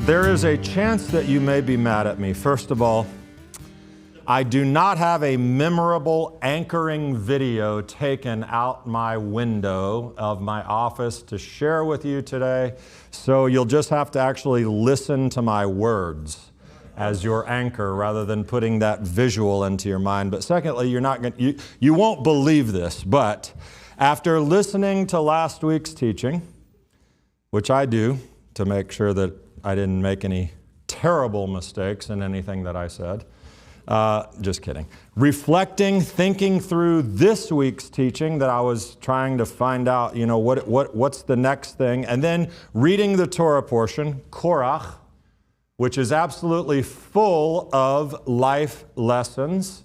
There is a chance that you may be mad at me. First of all, I do not have a memorable anchoring video taken out my window of my office to share with you today, so you'll just have to actually listen to my words as your anchor rather than putting that visual into your mind. But secondly, you won't believe this, but after listening to last week's teaching, which I do to make sure that I didn't make any terrible mistakes in anything that I said. Just kidding. Reflecting, thinking through this week's teaching that I was trying to find out, what's the next thing, and then reading the Torah portion, Korach, which is absolutely full of life lessons.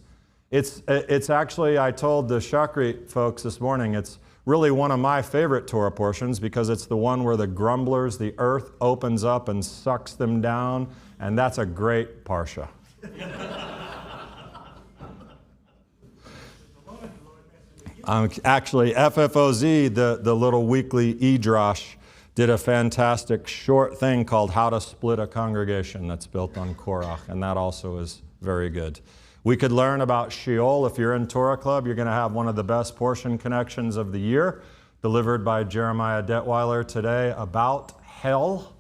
It's actually, I told the Shakrit folks this morning, it's really one of my favorite Torah portions because it's the one where the grumblers, the earth opens up and sucks them down, and that's a great parsha. Actually, FFOZ, the little weekly e-drosh, did a fantastic short thing called How to Split a Congregation that's built on Korach, and that also is very good. We could learn about Sheol. If you're in Torah Club, you're going to have one of the best portion connections of the year, delivered by Jeremiah Detweiler today about hell.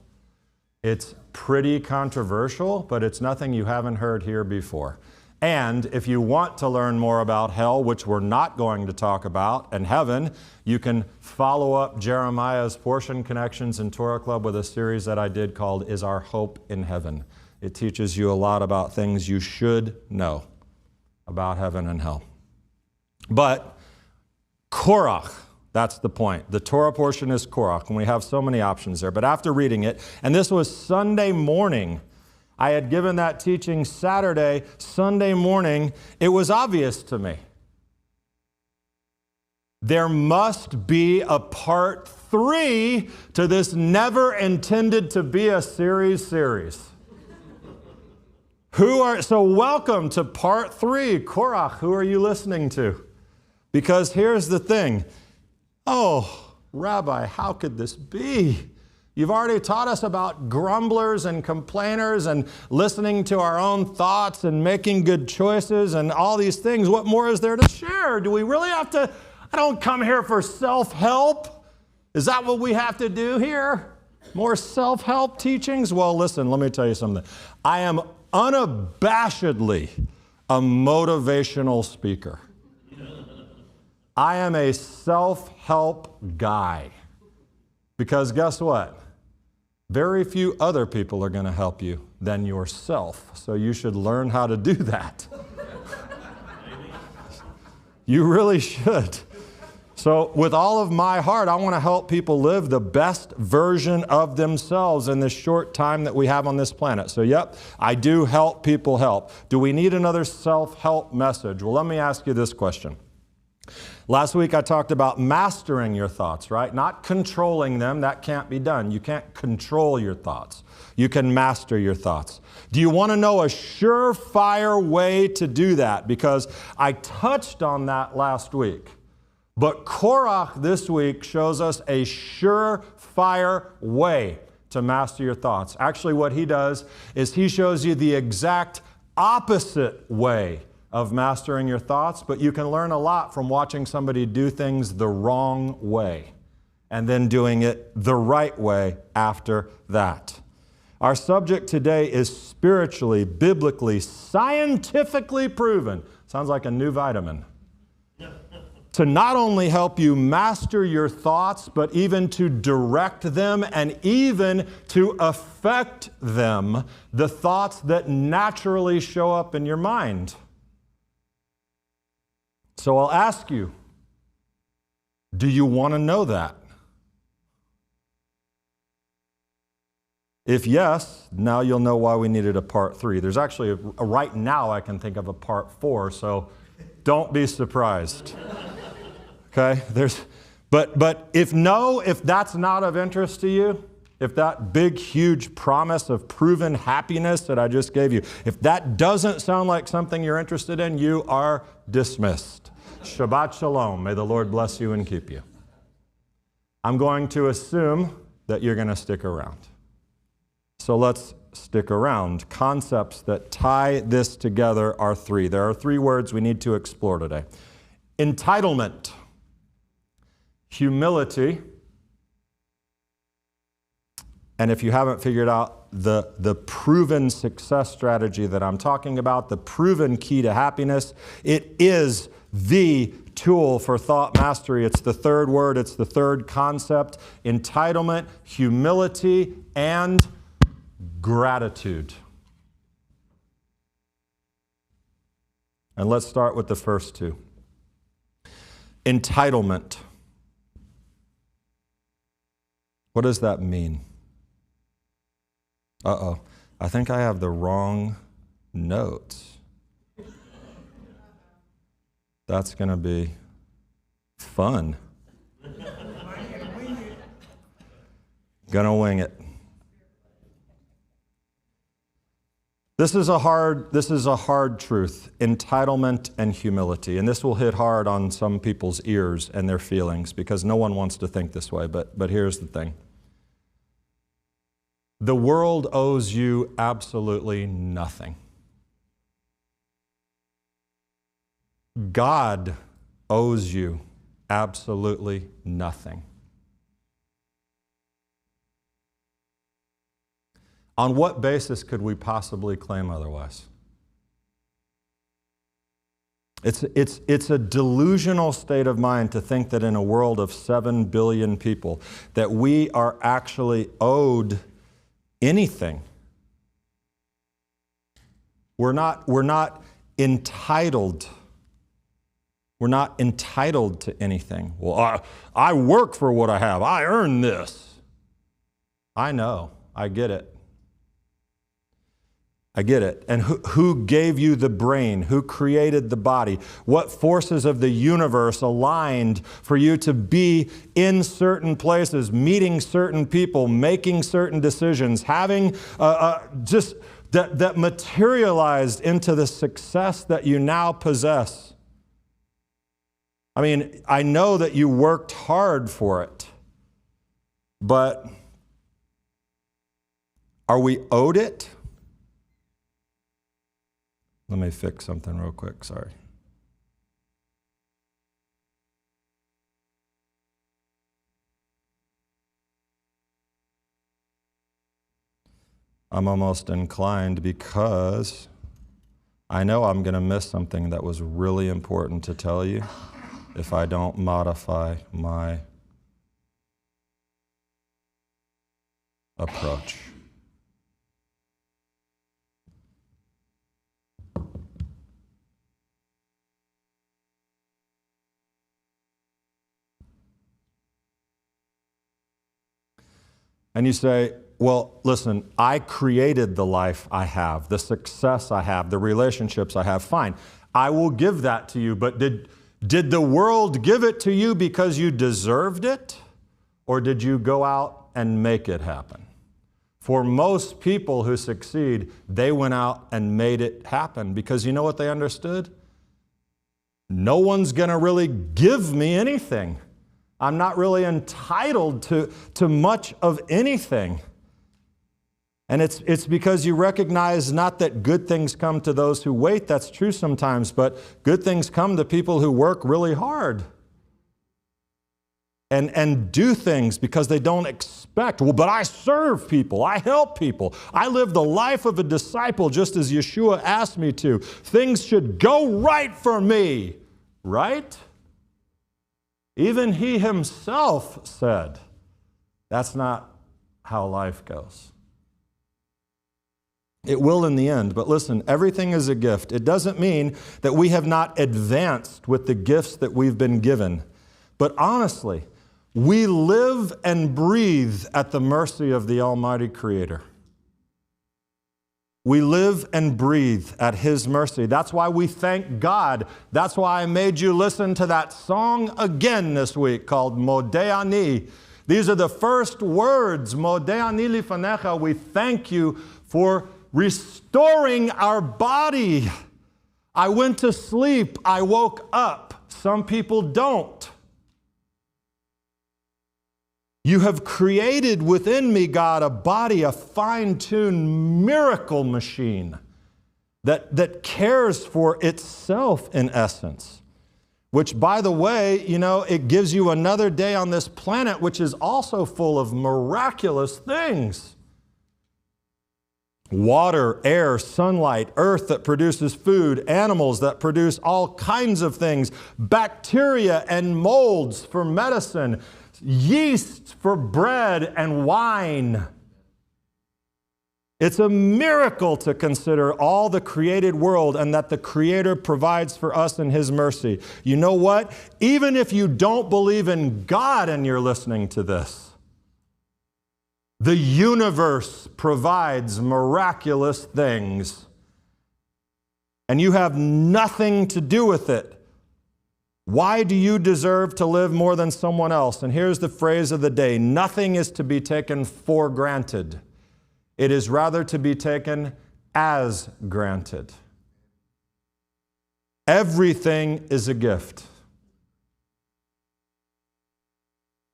It's pretty controversial, but it's nothing you haven't heard here before. And if you want to learn more about hell, which we're not going to talk about, and heaven, you can follow up Jeremiah's portion connections in Torah Club with a series that I did called Is Our Hope in Heaven? It teaches you a lot about things you should know about heaven and hell. But Korach, that's the point. The Torah portion is Korach, and we have so many options there. But after reading it, and this was Sunday morning, I had given that teaching Saturday, Sunday morning, it was obvious to me. There must be a part 3 to this never intended to be a series. So welcome to part 3, Korach. Who are you listening to? Because here's the thing. Oh, Rabbi, how could this be? You've already taught us about grumblers and complainers and listening to our own thoughts and making good choices and all these things. What more is there to share? Do we really have to? I don't come here for self-help. Is that what we have to do here? More self-help teachings? Well, listen, let me tell you something. I am unabashedly a motivational speaker. I am a self-help guy. Because guess what? Very few other people are going to help you than yourself. So you should learn how to do that. You really should. So with all of my heart, I want to help people live the best version of themselves in this short time that we have on this planet. So yep, I do help people help. Do we need another self-help message? Well, let me ask you this question. Last week I talked about mastering your thoughts, right? Not controlling them. That can't be done. You can't control your thoughts. You can master your thoughts. Do you want to know a surefire way to do that? Because I touched on that last week. But Korach this week shows us a surefire way to master your thoughts. Actually, what he does is he shows you the exact opposite way of mastering your thoughts, but you can learn a lot from watching somebody do things the wrong way and then doing it the right way after that. Our subject today is spiritually, biblically, scientifically proven. Sounds like a new vitamin. To not only help you master your thoughts, but even to direct them and even to affect them, the thoughts that naturally show up in your mind. So I'll ask you, do you want to know that? If yes, now you'll know why we needed a part 3. There's actually, right now I can think of a part 4, so don't be surprised. Okay? But if that's not of interest to you, if that big, huge promise of proven happiness that I just gave you, if that doesn't sound like something you're interested in, you are dismissed. Shabbat Shalom. May the Lord bless you and keep you. I'm going to assume that you're going to stick around. So let's stick around. Concepts that tie this together are three. There are three words we need to explore today. Entitlement, humility, and if you haven't figured out the proven success strategy that I'm talking about, the proven key to happiness, it is the tool for thought mastery. It's the third word, it's the third concept. Entitlement, humility, and gratitude. And let's start with the first two. Entitlement. What does that mean? Uh-oh, I think I have the wrong notes. That's going to be fun. Gonna wing it. This is a hard truth, entitlement and humility. And this will hit hard on some people's ears and their feelings because no one wants to think this way, but here's the thing. The world owes you absolutely nothing. God owes you absolutely nothing. On what basis could we possibly claim otherwise? It's a delusional state of mind to think that in a world of 7 billion people that we are actually owed anything. We're not entitled. We're not entitled to anything. Well, I work for what I have. I earn this. I know. I get it. I get it. And who gave you the brain? Who created the body? What forces of the universe aligned for you to be in certain places, meeting certain people, making certain decisions, having just that materialized into the success that you now possess? I mean, I know that you worked hard for it, but are we owed it? Let me fix something real quick, sorry. I'm almost inclined because I know I'm going to miss something that was really important to tell you if I don't modify my approach. And you say, well, listen, I created the life I have, the success I have, the relationships I have. Fine, I will give that to you. But did the world give it to you because you deserved it? Or did you go out and make it happen? For most people who succeed, they went out and made it happen because you know what they understood? No one's going to really give me anything. I'm not really entitled to much of anything. And it's because you recognize not that good things come to those who wait, that's true sometimes, but good things come to people who work really hard and do things because they don't expect. Well, but I serve people, I help people, I live the life of a disciple just as Yeshua asked me to. Things should go right for me, right? Even he himself said, that's not how life goes. It will in the end, but listen, everything is a gift. It doesn't mean that we have not advanced with the gifts that we've been given. But honestly, we live and breathe at the mercy of the Almighty Creator. We live and breathe at His mercy. That's why we thank God. That's why I made you listen to that song again this week called Modeh Ani. These are the first words, Modeh Ani Lifanecha. We thank you for restoring our body. I went to sleep. I woke up. Some people don't. You have created within me, God, a body, a fine-tuned miracle machine that cares for itself in essence. Which, by the way, it gives you another day on this planet, which is also full of miraculous things. Water, air, sunlight, earth that produces food, animals that produce all kinds of things, bacteria and molds for medicine, yeast for bread and wine. It's a miracle to consider all the created world and that the Creator provides for us in His mercy. You know what? Even if you don't believe in God and you're listening to this, the universe provides miraculous things, and you have nothing to do with it. Why do you deserve to live more than someone else? And here's the phrase of the day: nothing is to be taken for granted. It is rather to be taken as granted. Everything is a gift.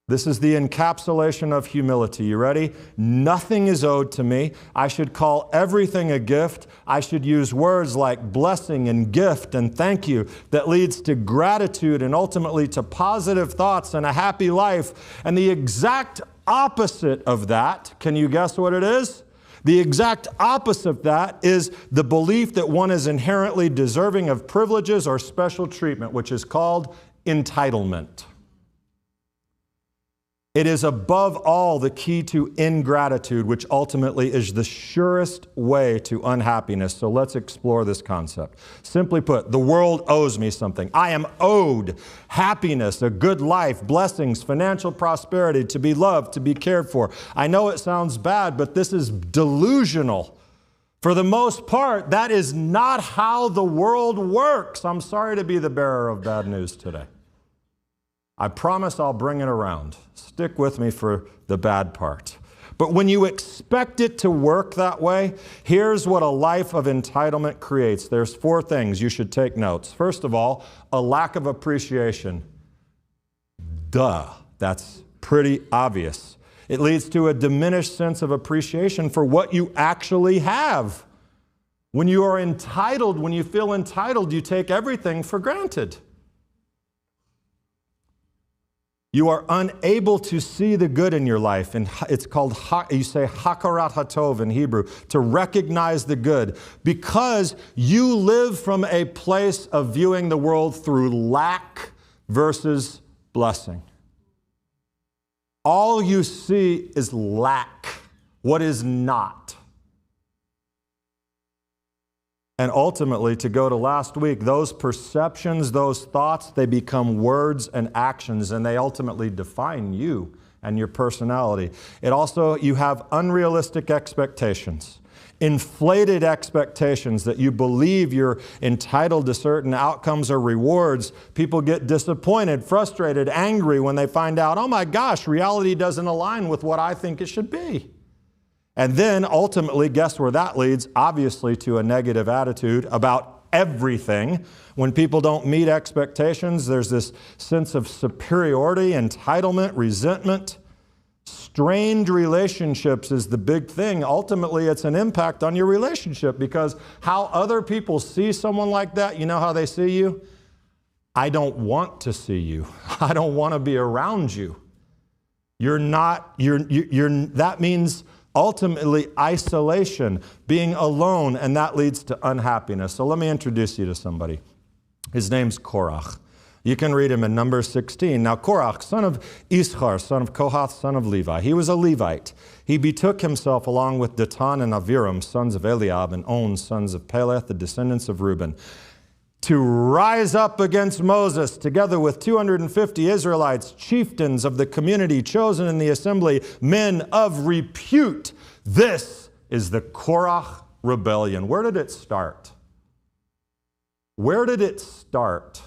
This is the encapsulation of humility. You ready? Nothing is owed to me. I should call everything a gift. I should use words like blessing and gift and thank you that leads to gratitude and ultimately to positive thoughts and a happy life. And the exact opposite of that, can you guess what it is? The exact opposite of that is the belief that one is inherently deserving of privileges or special treatment, which is called entitlement. It is above all the key to ingratitude, which ultimately is the surest way to unhappiness. So let's explore this concept. Simply put, the world owes me something. I am owed happiness, a good life, blessings, financial prosperity, to be loved, to be cared for. I know it sounds bad, but this is delusional. For the most part, that is not how the world works. I'm sorry to be the bearer of bad news today. I promise I'll bring it around. Stick with me for the bad part. But when you expect it to work that way, here's what a life of entitlement creates. There's 4 things you should take notes. First of all, a lack of appreciation. Duh, that's pretty obvious. It leads to a diminished sense of appreciation for what you actually have. When you are entitled, when you feel entitled, you take everything for granted. You are unable to see the good in your life. And it's called, you say hakarat hatov in Hebrew, to recognize the good. Because you live from a place of viewing the world through lack versus blessing. All you see is lack, what is not. And ultimately, to go to last week, those perceptions, those thoughts, they become words and actions, and they ultimately define you and your personality. It also, you have unrealistic expectations, inflated expectations that you believe you're entitled to certain outcomes or rewards. People get disappointed, frustrated, angry when they find out, oh my gosh, reality doesn't align with what I think it should be. And then ultimately, guess where that leads? Obviously to a negative attitude about everything. When people don't meet expectations, there's this sense of superiority, entitlement, resentment. Strained relationships is the big thing. Ultimately, it's an impact on your relationship because how other people see someone like that, you know how they see you? I don't want to see you. I don't want to be around you. That means ultimately isolation, being alone, and that leads to unhappiness. So let me introduce you to somebody. His name's Korach. You can read him in Numbers 16. Now Korach, son of Ishar, son of Kohath, son of Levi. He was a Levite. He betook himself along with Datan and Aviram, sons of Eliab, and On, sons of Peleth, the descendants of Reuben, to rise up against Moses, together with 250 Israelites, chieftains of the community, chosen in the assembly, men of repute. This is the Korach rebellion. Where did it start? Where did it start?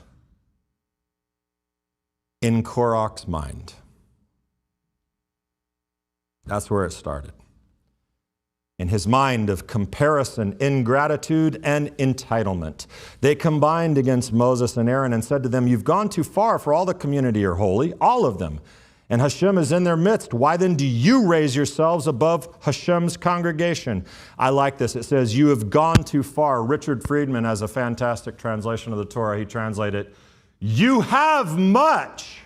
In Korach's mind. That's where it started. In his mind of comparison, ingratitude, and entitlement. They combined against Moses and Aaron and said to them, you've gone too far, for all the community are holy, all of them. and Hashem is in their midst. Why then do you raise yourselves above Hashem's congregation? I like this. It says, you have gone too far. Richard Friedman has a fantastic translation of the Torah. He translated it, you have much,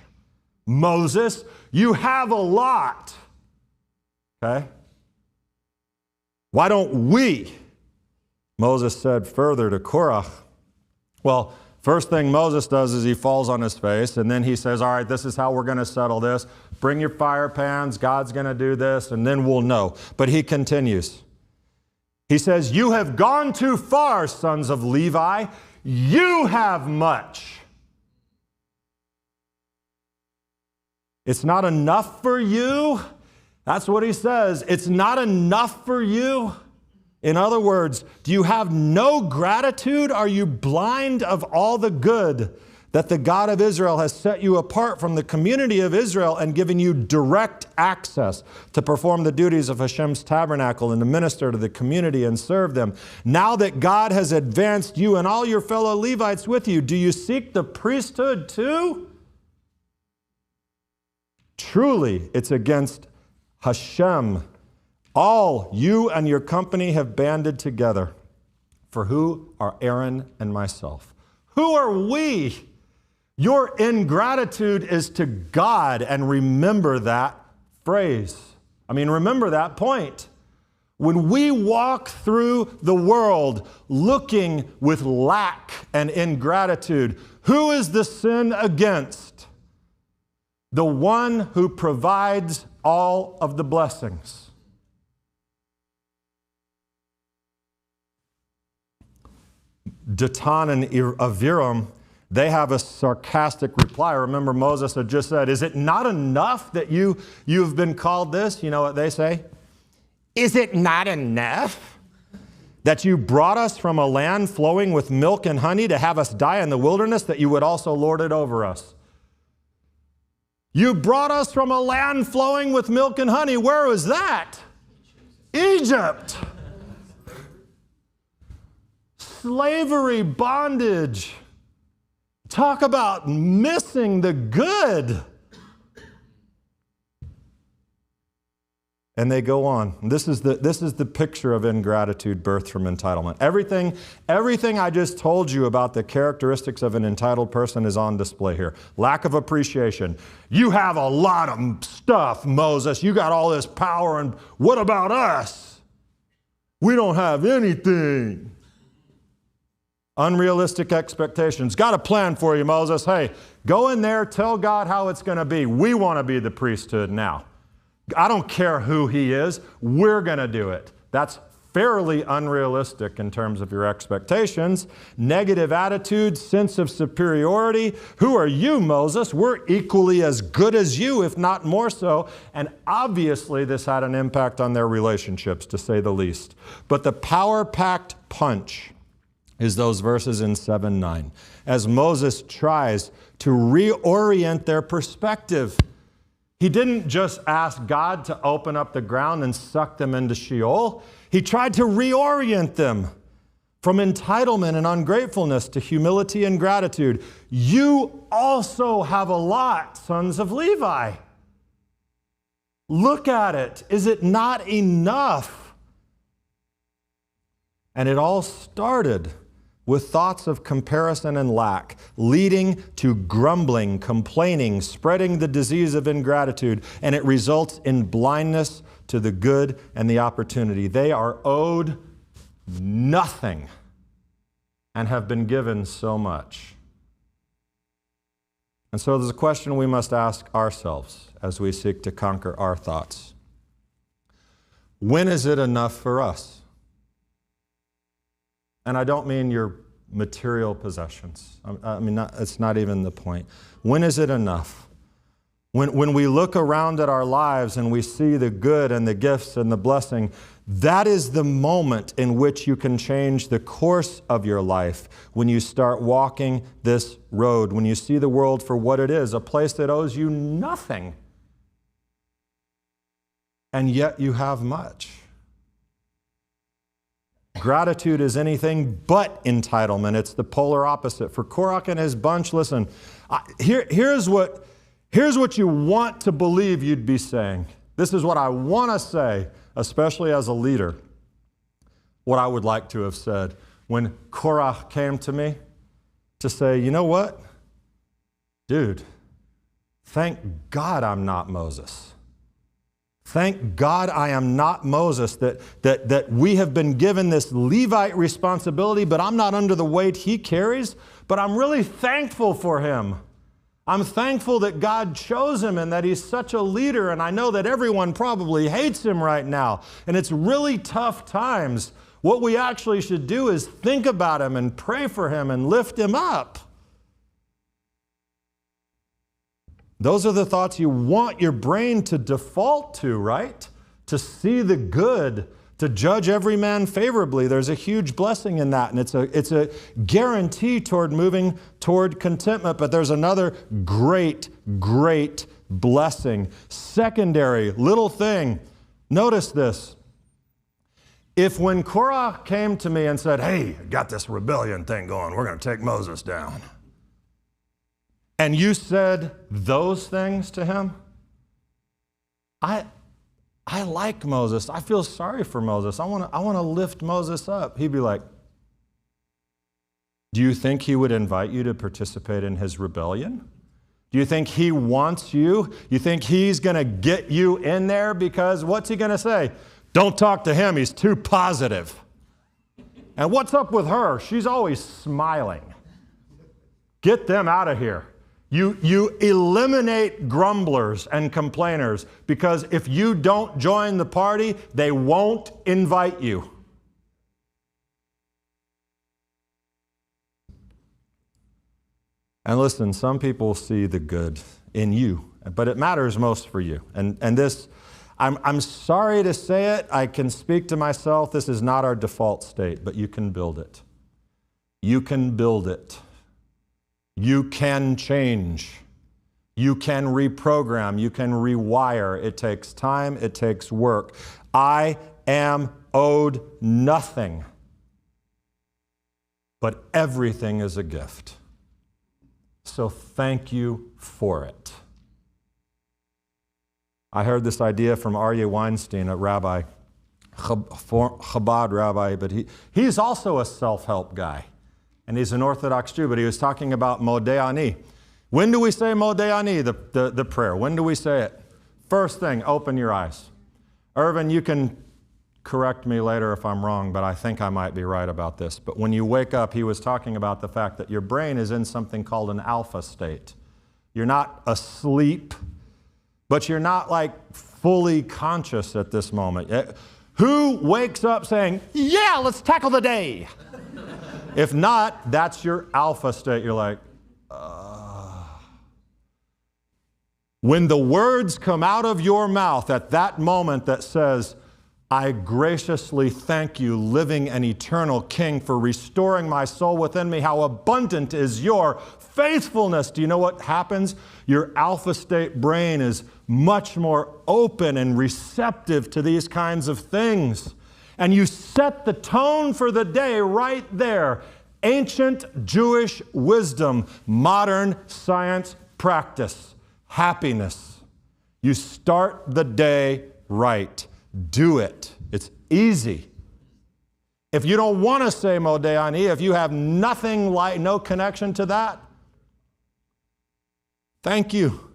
Moses. You have a lot. Okay? Why don't we? Moses said further to Korach. Well, first thing Moses does is he falls on his face, and then he says, all right, this is how we're going to settle this. Bring your fire pans. God's going to do this, and then we'll know. But he continues. He says, you have gone too far, sons of Levi. You have much. It's not enough for you. That's what he says. It's not enough for you. In other words, do you have no gratitude? Are you blind of all the good that the God of Israel has set you apart from the community of Israel and given you direct access to perform the duties of Hashem's tabernacle and to minister to the community and serve them? Now that God has advanced you and all your fellow Levites with you, do you seek the priesthood too? Truly, it's against Hashem. All you and your company have banded together. For who are Aaron and myself? Who are we? Your ingratitude is to God, and remember that phrase. Remember that point. When we walk through the world looking with lack and ingratitude, who is the sin against? The one who provides all of the blessings. Datan and Aviram, they have a sarcastic reply. Remember, Moses had just said, is it not enough that you've been called this? You know what they say? Is it not enough that you brought us from a land flowing with milk and honey to have us die in the wilderness, that you would also lord it over us? You brought us from a land flowing with milk and honey. Where was that? Egypt. Slavery, bondage. Talk about missing the good. And they go on. This is the picture of ingratitude birthed from entitlement. Everything I just told you about the characteristics of an entitled person is on display here. Lack of appreciation. You have a lot of stuff, Moses. You got all this power, and what about us? We don't have anything. Unrealistic expectations. Got a plan for you, Moses. Hey, go in there, tell God how it's going to be. We want to be the priesthood now. I don't care who he is. We're going to do it. That's fairly unrealistic in terms of your expectations. Negative attitude, sense of superiority. Who are you, Moses? We're equally as good as you, if not more so. And obviously this had an impact on their relationships, to say the least. But the power-packed punch is those verses in 7:9. As Moses tries to reorient their perspective. He didn't just ask God to open up the ground and suck them into Sheol. He tried to reorient them from entitlement and ungratefulness to humility and gratitude. You also have a lot, sons of Levi. Look at it. Is it not enough? And it all started with thoughts of comparison and lack, leading to grumbling, complaining, spreading the disease of ingratitude, and it results in blindness to the good and the opportunity. They are owed nothing and have been given so much. And so there's a question we must ask ourselves as we seek to conquer our thoughts. When is it enough for us? And I don't mean your material possessions. It's not even the point. When is it enough? When we look around at our lives and we see the good and the gifts and the blessing, that is the moment in which you can change the course of your life. When you start walking this road, when you see the world for what it is, a place that owes you nothing, and yet you have much. Gratitude is anything but entitlement. It's the polar opposite. For Korach and his bunch, listen, here's what Here's what you want to believe you'd be saying. This is what I want to say, especially as a leader, what I would like to have said when Korach came to me to say, you know what? Dude, thank God I'm not Moses. Thank God I am not Moses, that we have been given this Levite responsibility, but I'm not under the weight he carries, but I'm really thankful for him. I'm thankful that God chose him and that he's such a leader, and I know that everyone probably hates him right now, and it's really tough times. What we actually should do is think about him and pray for him and lift him up. Those are the thoughts you want your brain to default to, right? To see the good, to judge every man favorably. There's a huge blessing in that, and it's a guarantee toward moving toward contentment. But there's another great, great blessing. Secondary, little thing. Notice this. If when Korach came to me and said, hey, I got this rebellion thing going, we're going to take Moses down, and you said those things to him, I like Moses. I feel sorry for Moses. I want to lift Moses up. He'd be like, do you think he would invite you to participate in his rebellion? Do you think he wants you? You think he's going to get you in there? Because what's he going to say? Don't talk to him. He's too positive. And what's up with her? She's always smiling. Get them out of here. You eliminate grumblers and complainers, because if you don't join the party, they won't invite you. And listen, some people see the good in you, but it matters most for you. And this, I'm sorry to say it, I can speak to myself, this is not our default state, but you can build it. You can build it. You can change. You can reprogram. You can rewire. It takes time. It takes work. I am owed nothing, but everything is a gift. So thank you for it. I heard this idea from Aryeh Weinstein, a rabbi, Chabad rabbi, but he's also a self-help guy. And he's an Orthodox Jew, but he was talking about Modeh Ani. When do we say Modeh Ani, the prayer? When do we say it? First thing, open your eyes. Irvin, you can correct me later if I'm wrong, but I think I might be right about this. But when you wake up, he was talking about the fact that your brain is in something called an alpha state. You're not asleep, but you're not like fully conscious at this moment. Who wakes up saying, yeah, let's tackle the day? If not, that's your alpha state. You're like, When the words come out of your mouth at that moment that says, I graciously thank you, living and eternal King, for restoring my soul within me. How abundant is your faithfulness. Do you know what happens? Your alpha state brain is much more open and receptive to these kinds of things. And you set the tone for the day right there. Ancient Jewish wisdom, modern science practice, happiness. You start the day right. Do it. It's easy. If you don't want to say Modeh Ani, if you have nothing like, no connection to that, thank you.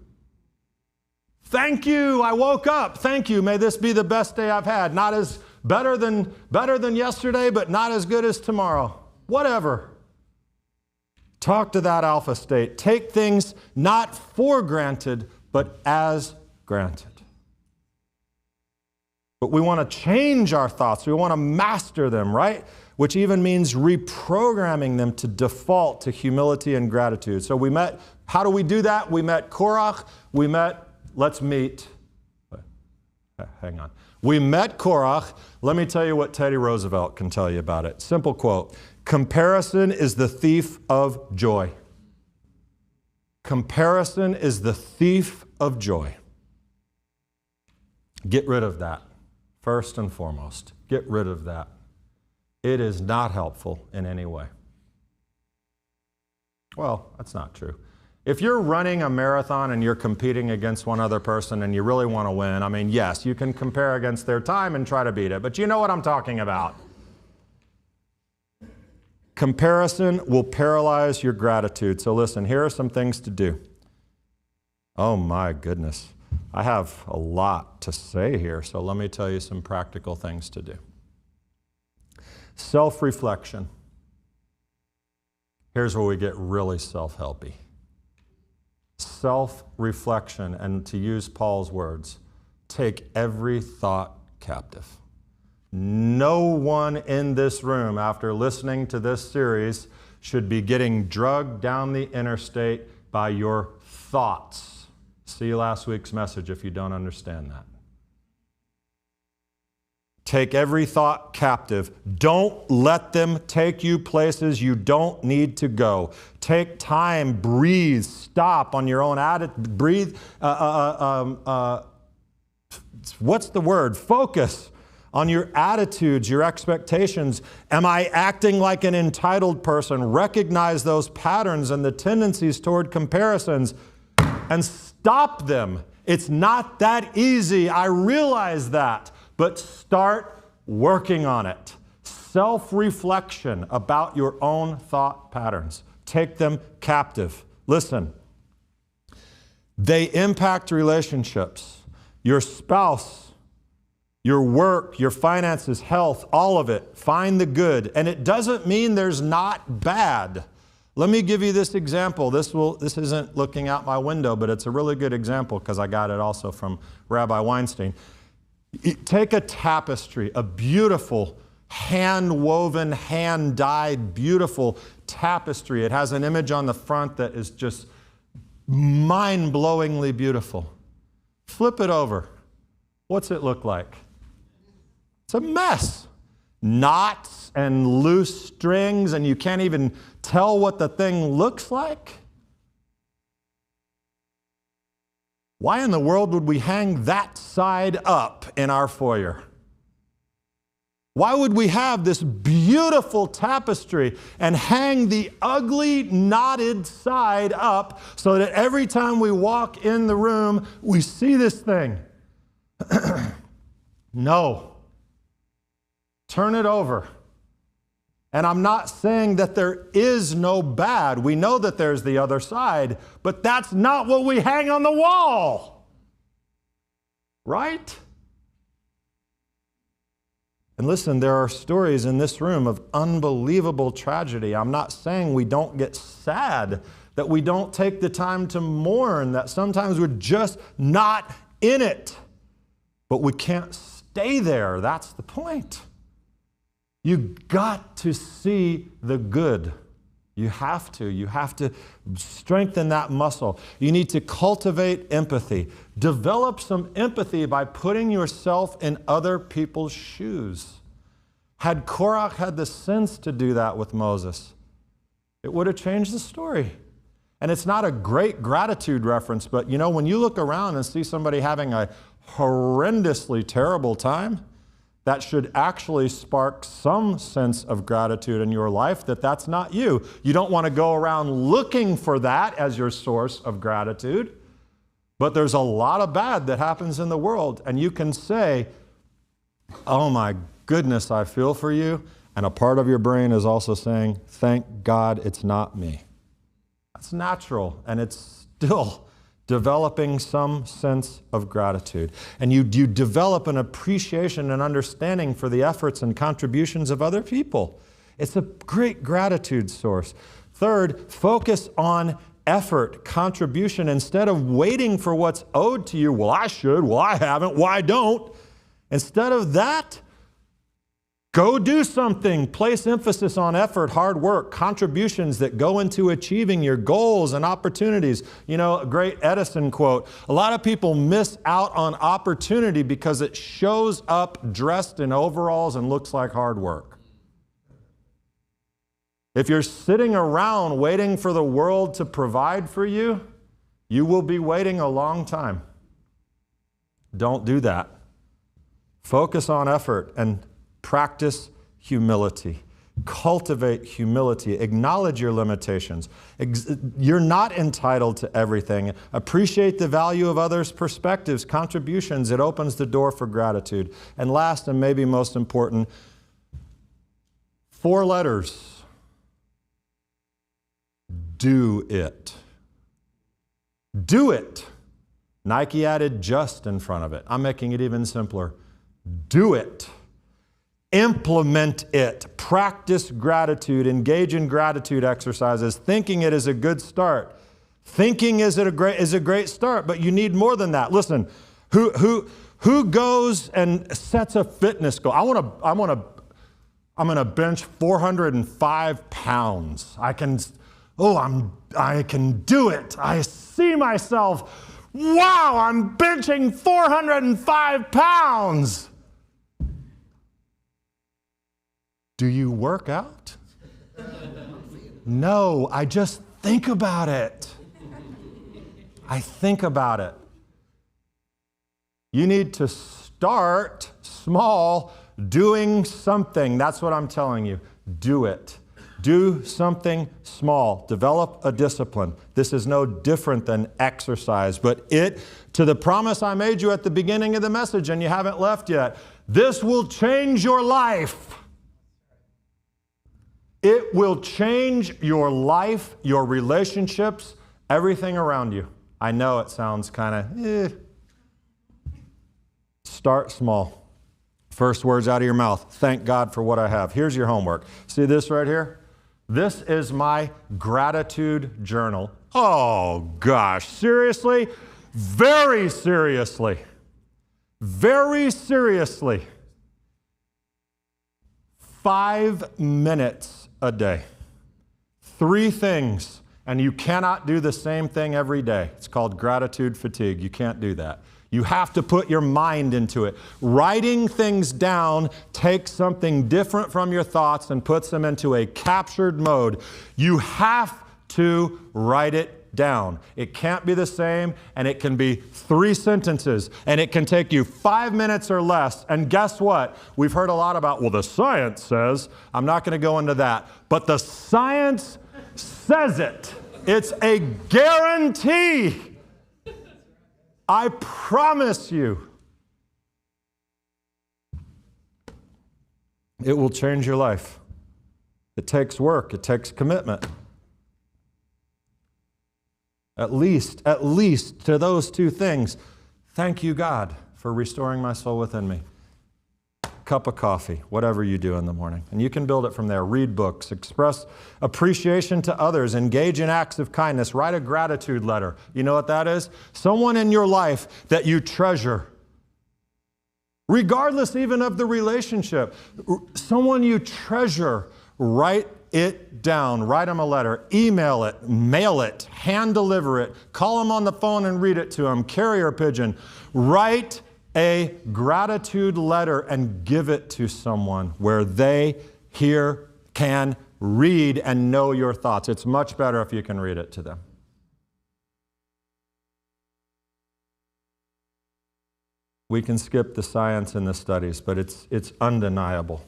Thank you. I woke up. Thank you. May this be the best day I've had. Not as better than yesterday, but not as good as tomorrow. Whatever. Talk to that alpha state. Take things not for granted, but as granted. But we want to change our thoughts. We want to master them, right? Which even means reprogramming them to default to humility and gratitude. So we met, how do we do that? We met Korach. We met, let's meet. Hang on. We met Korach. Let me tell you what Teddy Roosevelt can tell you about it. Simple quote. Comparison is the thief of joy. Comparison is the thief of joy. Get rid of that. First and foremost, get rid of that. It is not helpful in any way. Well, that's not true. If you're running a marathon and you're competing against one other person and you really want to win, I mean, yes, you can compare against their time and try to beat it, but you know what I'm talking about. Comparison will paralyze your gratitude. So listen, here are some things to do. Oh my goodness. I have a lot to say here, so let me tell you some practical things to do. Self-reflection. Here's where we get really self-helpy. Self-reflection, and to use Paul's words, take every thought captive. No one in this room, after listening to this series, should be getting drugged down the interstate by your thoughts. See last week's message if you don't understand that. Take every thought captive. Don't let them take you places you don't need to go. Take time, breathe, stop on your own attitude, breathe. What's the word? Focus on your attitudes, your expectations. Am I acting like an entitled person? Recognize those patterns and the tendencies toward comparisons and stop them. It's not that easy. I realize that. But start working on it. Self-reflection about your own thought patterns. Take them captive. Listen, they impact relationships. Your spouse, your work, your finances, health, all of it. Find the good. And it doesn't mean there's not bad. Let me give you this example. This isn't looking out my window, but it's a really good example because I got it also from Rabbi Weinstein. Take a tapestry, a beautiful, hand-woven, hand-dyed, beautiful tapestry. It has an image on the front that is just mind-blowingly beautiful. Flip it over. What's it look like? It's a mess. Knots and loose strings, and you can't even tell what the thing looks like. Why in the world would we hang that side up in our foyer? Why would we have this beautiful tapestry and hang the ugly, knotted side up so that every time we walk in the room, we see this thing? No. Turn it over. And I'm not saying that there is no bad. We know that there's the other side, but that's not what we hang on the wall. Right? And listen, there are stories in this room of unbelievable tragedy. I'm not saying we don't get sad, that we don't take the time to mourn, that sometimes we're just not in it. But we can't stay there. That's the point. You've got to see the good. You have to. You have to strengthen that muscle. You need to cultivate empathy. Develop some empathy by putting yourself in other people's shoes. Had Korach had the sense to do that with Moses, it would have changed the story. And it's not a great gratitude reference, but you know, when you look around and see somebody having a horrendously terrible time, that should actually spark some sense of gratitude in your life that that's not you. You don't want to go around looking for that as your source of gratitude, but there's a lot of bad that happens in the world, and you can say, oh my goodness, I feel for you, and a part of your brain is also saying, thank God it's not me. That's natural, and it's still developing some sense of gratitude. And you develop an appreciation and understanding for the efforts and contributions of other people. It's a great gratitude source. Third, focus on effort, contribution, instead of waiting for what's owed to you. Well, I should. Well, I haven't. Why don't? Instead of that, go do something. Place emphasis on effort, hard work, contributions that go into achieving your goals and opportunities. You know, a great Edison quote, a lot of people miss out on opportunity because it shows up dressed in overalls and looks like hard work. If you're sitting around waiting for the world to provide for you, you will be waiting a long time. Don't do that. Focus on effort and practice humility. Cultivate humility. Acknowledge your limitations. You're not entitled to everything. Appreciate the value of others' perspectives, contributions. It opens the door for gratitude. And last, and maybe most important, 4 letters. Do it. Do it. Nike added just in front of it. I'm making it even simpler. Do it. Implement it. Practice gratitude. Engage in gratitude exercises. Thinking it is a good start. Thinking is a great start, but you need more than that. Listen, who goes and sets a fitness goal? I'm going to bench 405 pounds. I can do it. I see myself. Wow, I'm benching 405 pounds. Do you work out? No, I just think about it. I think about it. You need to start small, doing something. That's what I'm telling you. Do it. Do something small. Develop a discipline. This is no different than exercise, but to the promise I made you at the beginning of the message, and you haven't left yet, this will change your life. It will change your life, your relationships, everything around you. I know it sounds kind of Start small. First words out of your mouth. Thank God for what I have. Here's your homework. See this right here? This is my gratitude journal. Oh, gosh. Seriously? Very seriously. Very seriously. 5 minutes a day. 3 things. And you cannot do the same thing every day. It's called gratitude fatigue. You can't do that. You have to put your mind into it. Writing things down takes something different from your thoughts and puts them into a captured mode. You have to write it down. It can't be the same, and it can be 3 sentences, and it can take you 5 minutes or less. And guess what? We've heard a lot about, well, the science says. I'm not going to go into that. But the science says it. It's a guarantee. I promise you, it will change your life. It takes work. It takes commitment. At least to those 2 things. Thank you, God, for restoring my soul within me. Cup of coffee, whatever you do in the morning. And you can build it from there. Read books, express appreciation to others, engage in acts of kindness, write a gratitude letter. You know what that is? Someone in your life that you treasure, regardless even of the relationship. Someone you treasure, write it down. Write them a letter, email it, mail it, hand deliver it, call them on the phone and read it to them, carrier pigeon. Write a gratitude letter and give it to someone where they can read and know your thoughts. It's much better if you can read it to them. We can skip the science and the studies, but it's undeniable.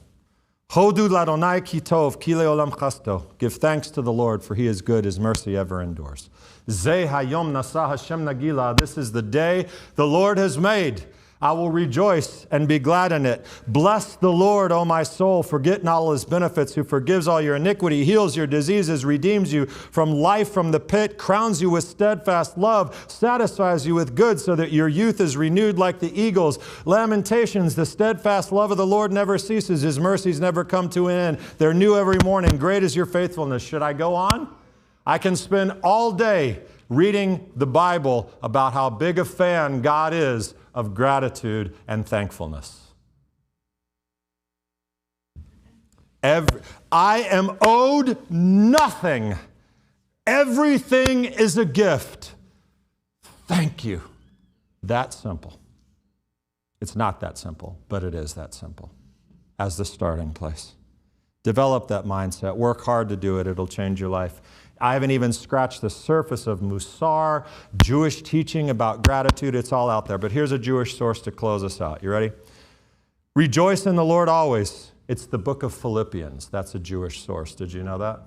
Hodu l'Adonai ki tov, ki le'olam chasto. Give thanks to the Lord, for He is good, His mercy ever endures. Zeh hayom nasa Hashem nagila. This is the day the Lord has made. I will rejoice and be glad in it. Bless the Lord, O my soul. Forget not all His benefits, who forgives all your iniquity, heals your diseases, redeems you from life from the pit, crowns you with steadfast love, satisfies you with good, so that your youth is renewed like the eagles. Lamentations, the steadfast love of the Lord never ceases. His mercies never come to an end. They're new every morning. Great is your faithfulness. Should I go on? I can spend all day reading the Bible about how big a fan God is of gratitude and thankfulness. I am owed nothing. Everything is a gift. Thank you. That simple. It's not that simple, but it is that simple as the starting place. Develop that mindset. Work hard to do it. It'll change your life. I haven't even scratched the surface of Musar, Jewish teaching about gratitude. It's all out there. But here's a Jewish source to close us out. You ready? Rejoice in the Lord always. It's the book of Philippians. That's a Jewish source. Did you know that?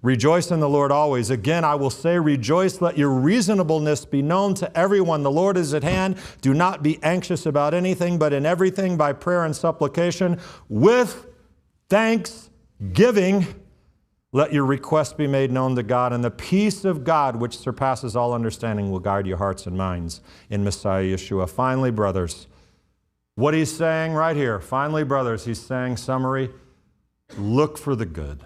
Rejoice in the Lord always. Again, I will say, rejoice. Let your reasonableness be known to everyone. The Lord is at hand. Do not be anxious about anything, but in everything by prayer and supplication, with thanksgiving, let your requests be made known to God, and the peace of God, which surpasses all understanding, will guard your hearts and minds in Messiah Yeshua. Finally, brothers, what he's saying right here, finally, brothers, he's saying, summary, look for the good.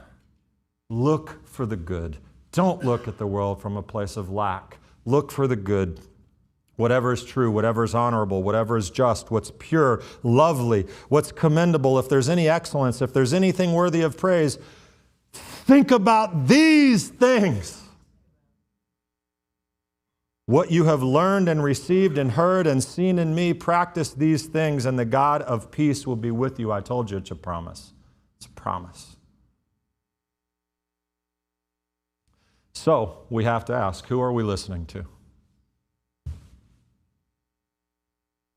Look for the good. Don't look at the world from a place of lack. Look for the good. Whatever is true, whatever is honorable, whatever is just, what's pure, lovely, what's commendable, if there's any excellence, if there's anything worthy of praise, think about these things. What you have learned and received and heard and seen in me, practice these things, and the God of peace will be with you. I told you it's a promise. It's a promise. So we have to ask, who are we listening to?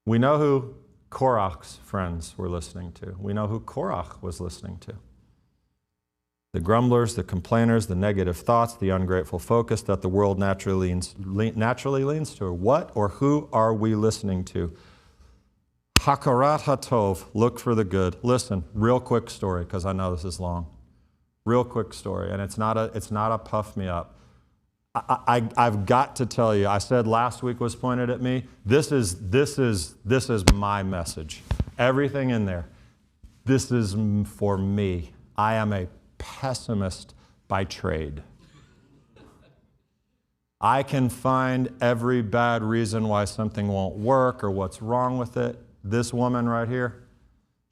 We know who Korach's friends were listening to. We know who Korach was listening to. The grumblers, the complainers, the negative thoughts, the ungrateful focus that the world naturally leans to. What or who are we listening to? Hakarat hatov, look for the good. Listen, real quick story, because I know this is long. Real quick story, and it's not a puff me up. I've got to tell you, I said last week was pointed at me. This is my message. Everything in there. This is for me. I am a pessimist by trade. I can find every bad reason why something won't work or what's wrong with it. This woman right here,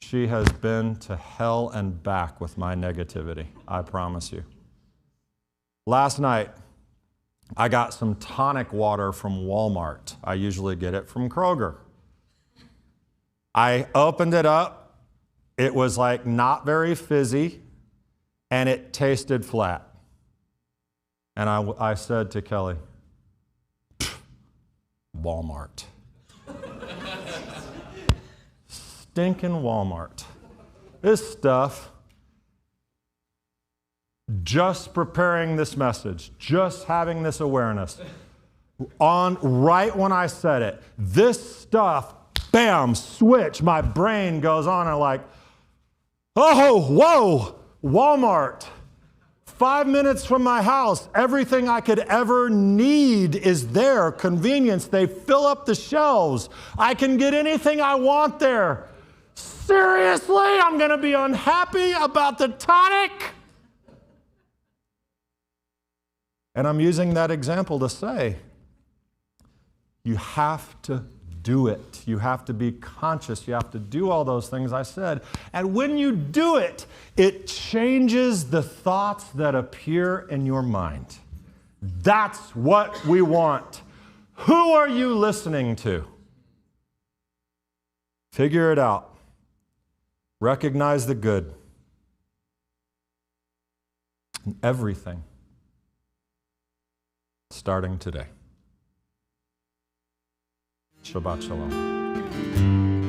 she has been to hell and back with my negativity, I promise you. Last night, I got some tonic water from Walmart. I usually get it from Kroger. I opened it up. It was like not very fizzy, and it tasted flat. And I said to Kelly, Walmart. Stinking Walmart. This stuff, just preparing this message, just having this awareness, right when I said it, this stuff, bam, switch, my brain goes on and like, oh, whoa, Walmart. 5 minutes from my house, everything I could ever need is there. Convenience, they fill up the shelves. I can get anything I want there. Seriously, I'm going to be unhappy about the tonic? And I'm using that example to say, you have to do it. You have to be conscious. You have to do all those things I said. And when you do it, it changes the thoughts that appear in your mind. That's what we want. Who are you listening to? Figure it out. Recognize the good in everything, starting today. Shabbat Shalom.